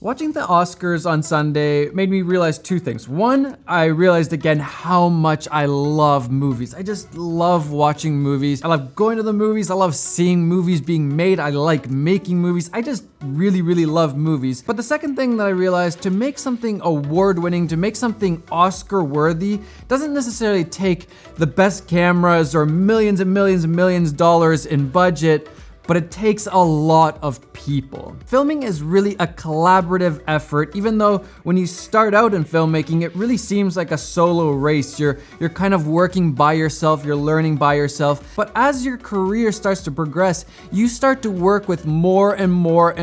Watching the Oscars on Sunday made me realize two things. One, I realized again how much I love movies. I just love watching movies. I love going to the movies. I love seeing movies being made. I like making movies. I just really love movies. But the second thing that I realized, to make something award-winning, to make something Oscar-worthy, doesn't necessarily take the best cameras or millions and millions of dollars in budget, but it takes a lot of people. Filming is really a collaborative effort, even though when you start out in filmmaking, it really seems like a solo race. You're kind of working by yourself, you're learning by yourself. But as your career starts to progress, you start to work with more and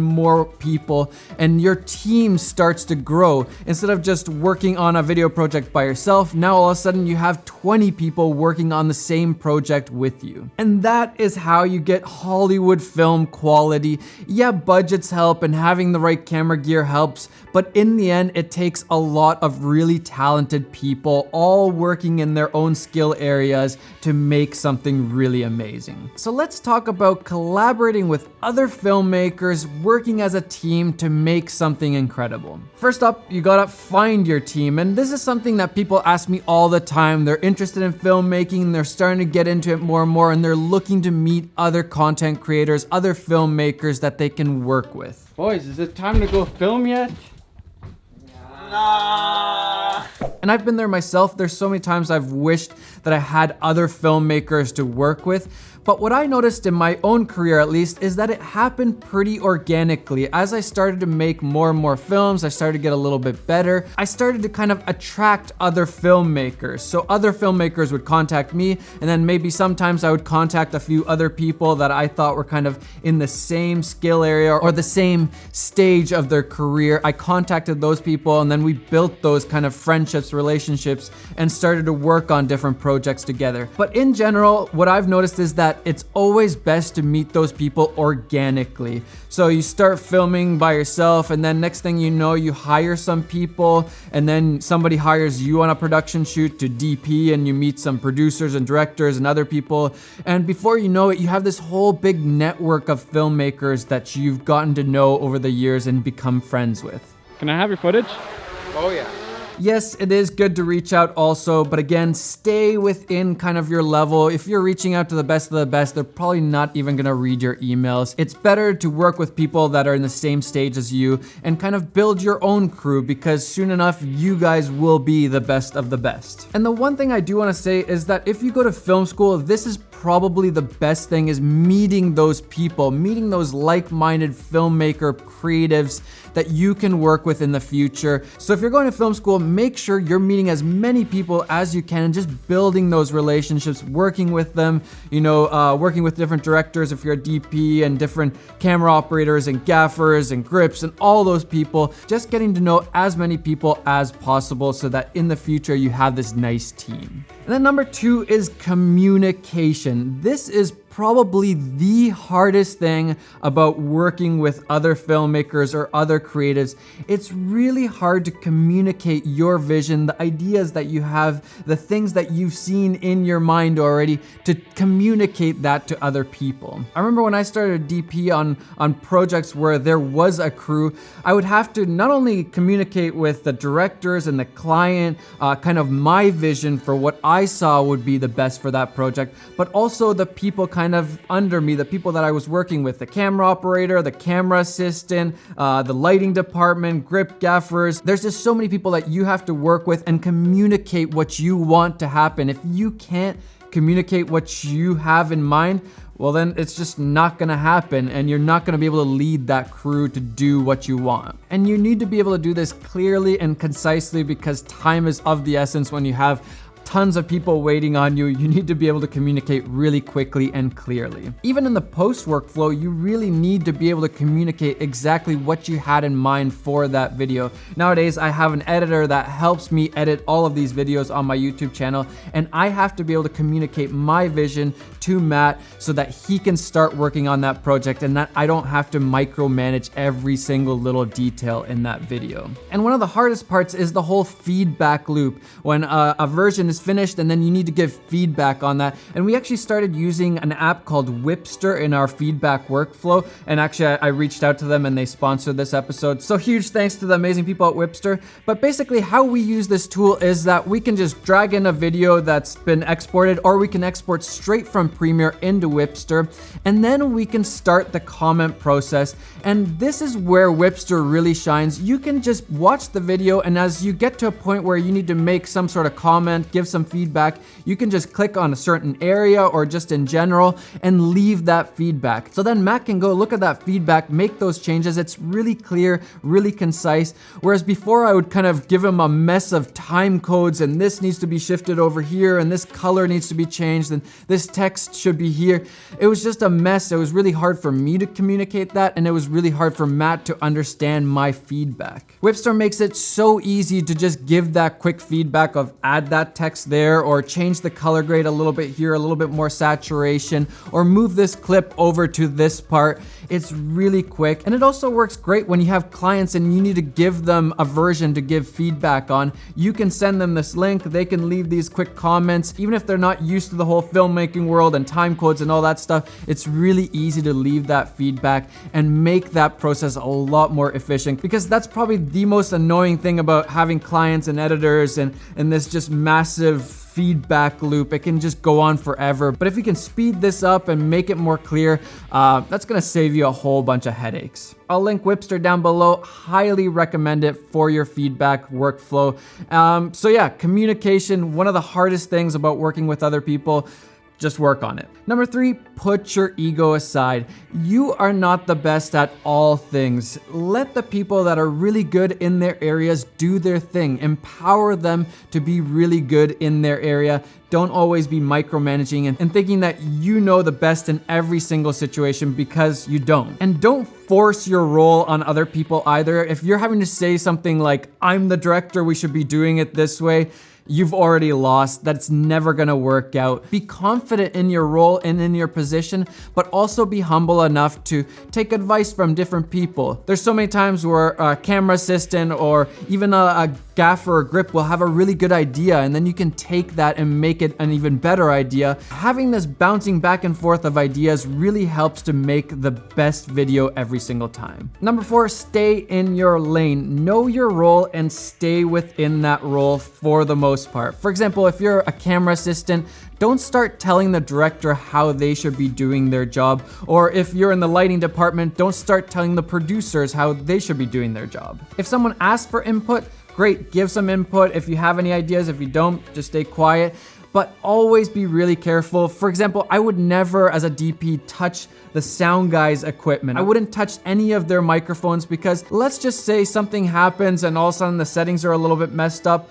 more people, and your team starts to grow. Instead of just working on a video project by yourself, now all of a sudden you have 20 people working on the same project with you. And that is how you get Hollywood film quality. Yeah, budgets help and having the right camera gear helps, but in the end, it takes a lot of really talented people all working in their own skill areas to make something really amazing. So let's talk about collaborating with other filmmakers, working as a team to make something incredible. First up, you gotta find your team, and this is something that people ask me all the time. They're interested in filmmaking, they're starting to get into it more and more, and they're looking to meet other content creators, other filmmakers that they can work with. Boys, is it time to go film yet? Nah. And I've been there myself. There's so many times I've wished that I had other filmmakers to work with. But what I noticed in my own career, at least, is that it happened pretty organically. As I started to make more and more films, I started to get a little bit better. I started to kind of attract other filmmakers. So other filmmakers would contact me, and then maybe sometimes I would contact a few other people that I thought were kind of in the same skill area or the same stage of their career. I contacted those people, and then we built those kind of friendships, relationships, and started to work on different projects together. But in general, what I've noticed is that it's always best to meet those people organically. So you start filming by yourself, and then next thing you know, you hire some people, and then somebody hires you on a production shoot to DP, and you meet some producers and directors and other people. And before you know it, you have this whole big network of filmmakers that you've gotten to know over the years and become friends with. Can I have your footage? Oh yeah. Yes, it is good to reach out also, but again, stay within kind of your level. If you're reaching out to the best of the best, they're probably not even gonna read your emails. It's better to work with people that are in the same stage as you and kind of build your own crew, because soon enough, you guys will be the best of the best. And the one thing I do wanna say is that if you go to film school, this is probably the best thing, is meeting those people, meeting those like-minded filmmaker creatives that you can work with in the future. So if you're going to film school, make sure you're meeting as many people as you can and just building those relationships, working with them, working with different directors if you're a DP, and different camera operators and gaffers and grips and all those people, just getting to know as many people as possible so that in the future you have this nice team. And then number 2 is communication. This is probably the hardest thing about working with other filmmakers or other creatives. It's really hard to communicate your vision, the ideas that you have, the things that you've seen in your mind already, to communicate that to other people. I remember when I started DP on projects where there was a crew, I would have to not only communicate with the directors and the client, kind of my vision for what I saw would be the best for that project, but also the people kind of under me, the people that I was working with, the camera operator, the camera assistant, the lighting department, grip gaffers. There's just so many people that you have to work with and communicate what you want to happen. If you can't communicate what you have in mind, well then it's just not gonna happen, and you're not gonna be able to lead that crew to do what you want. And you need to be able to do this clearly and concisely, because time is of the essence when you have tons of people waiting on you. You need to be able to communicate really quickly and clearly. Even in the post workflow, you really need to be able to communicate exactly what you had in mind for that video. Nowadays, I have an editor that helps me edit all of these videos on my YouTube channel, and I have to be able to communicate my vision to Matt so that he can start working on that project and that I don't have to micromanage every single little detail in that video. And one of the hardest parts is the whole feedback loop. When a version is finished and then you need to give feedback on that. And we actually started using an app called Whipster in our feedback workflow. And actually I reached out to them and they sponsored this episode. So huge thanks to the amazing people at Whipster. But basically how we use this tool is that we can just drag in a video that's been exported, or we can export straight from Premiere into Whipster, and then we can start the comment process. And this is where Whipster really shines. You can just watch the video, and as you get to a point where you need to make some sort of comment, give some feedback, you can just click on a certain area or just in general and leave that feedback. So then Matt can go look at that feedback, make those changes. It's really clear, really concise. Whereas before I would kind of give him a mess of time codes, and this needs to be shifted over here, and this color needs to be changed, and this text should be here. It was just a mess. It was really hard for me to communicate that, and it was really hard for Matt to understand my feedback. Whipster makes it so easy to just give that quick feedback of add that text there, or change the color grade a little bit here, a little bit more saturation, or move this clip over to this part. It's really quick, and it also works great when you have clients and you need to give them a version to give feedback on. You can send them this link, they can leave these quick comments. Even if they're not used to the whole filmmaking world and time codes and all that stuff, it's really easy to leave that feedback and make that process a lot more efficient, because that's probably the most annoying thing about having clients and editors and this just massive feedback loop. It can just go on forever. But if you can speed this up and make it more clear, that's gonna save you a whole bunch of headaches. I'll link Whipster down below. Highly recommend it for your feedback workflow. So yeah, communication, one of the hardest things about working with other people. Just work on it. Number 3, put your ego aside. You are not the best at all things. Let the people that are really good in their areas do their thing. Empower them to be really good in their area. Don't always be micromanaging and thinking that you know the best in every single situation, because you don't. And don't force your role on other people either. If you're having to say something like, I'm the director, we should be doing it this way, you've already lost. That's never gonna work out. Be confident in your role and in your position, but also be humble enough to take advice from different people. There's so many times where a camera assistant or even a gaffer or grip will have a really good idea, and then you can take that and make it an even better idea. Having this bouncing back and forth of ideas really helps to make the best video every single time. Number 4, stay in your lane. Know your role and stay within that role for the most part. For example, if you're a camera assistant, don't start telling the director how they should be doing their job. Or if you're in the lighting department, don't start telling the producers how they should be doing their job. If someone asks for input, great, give some input. If you have any ideas, if you don't, just stay quiet. But always be really careful. For example, I would never, as a DP, touch the sound guy's equipment. I wouldn't touch any of their microphones, because let's just say something happens and all of a sudden the settings are a little bit messed up.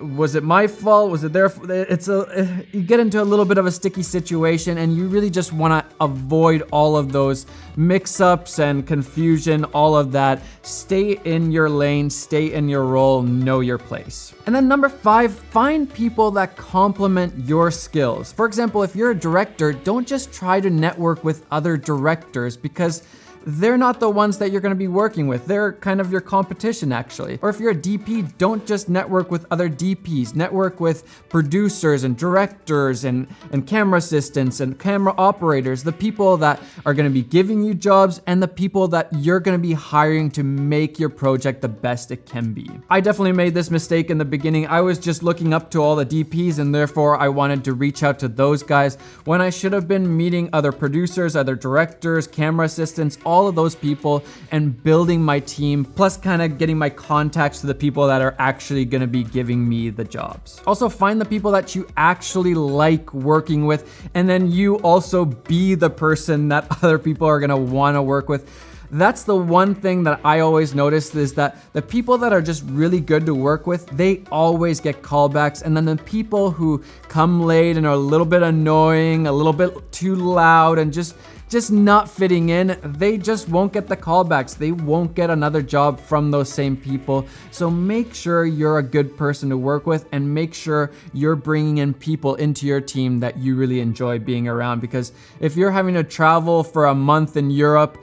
Was it my fault? Was it their fault? You get into a little bit of a sticky situation, and you really just want to avoid all of those mix-ups and confusion, all of that. Stay in your lane, stay in your role, know your place. And then number 5, find people that complement your skills. For example, if you're a director, don't just try to network with other directors, because they're not the ones that you're gonna be working with. They're kind of your competition, actually. Or if you're a DP, don't just network with other DPs. Network with producers and directors and camera assistants and camera operators, the people that are gonna be giving you jobs and the people that you're gonna be hiring to make your project the best it can be. I definitely made this mistake in the beginning. I was just looking up to all the DPs, and therefore I wanted to reach out to those guys when I should have been meeting other producers, other directors, camera assistants, all of those people, and building my team, plus kind of getting my contacts to the people that are actually going to be giving me the jobs. Also, find the people that you actually like working with, and then you also be the person that other people are going to want to work with. That's the one thing that I always noticed, is that the people that are just really good to work with, they always get callbacks. And then the people who come late and are a little bit annoying, a little bit too loud, and just just not fitting in, they just won't get the callbacks. They won't get another job from those same people. So make sure you're a good person to work with, and make sure you're bringing in people into your team that you really enjoy being around. Because if you're having to travel for a month in Europe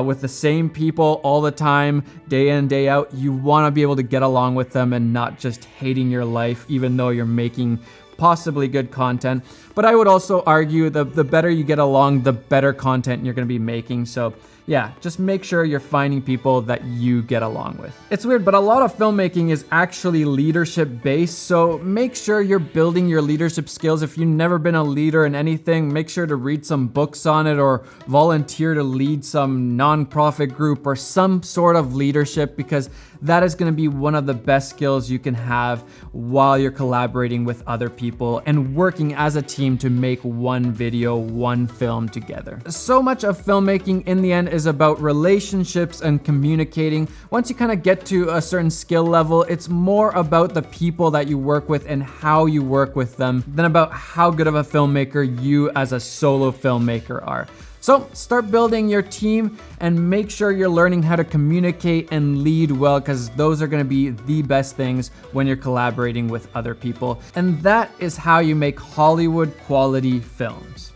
with the same people all the time, day in, day out, you want to be able to get along with them and not just hating your life, even though you're making possibly good content. But I would also argue the better you get along, the better content you're going to be making. So yeah, just make sure you're finding people that you get along with. It's weird, but a lot of filmmaking is actually leadership based. So make sure you're building your leadership skills. If you've never been a leader in anything, make sure to read some books on it, or volunteer to lead some nonprofit group or some sort of leadership, because that is going to be one of the best skills you can have while you're collaborating with other people and working as a team to make one video, one film together. So much of filmmaking in the end is about relationships and communicating. Once you kind of get to a certain skill level, it's more about the people that you work with and how you work with them than about how good of a filmmaker you as a solo filmmaker are. So start building your team and make sure you're learning how to communicate and lead well, because those are going to be the best things when you're collaborating with other people. And that is how you make Hollywood quality films.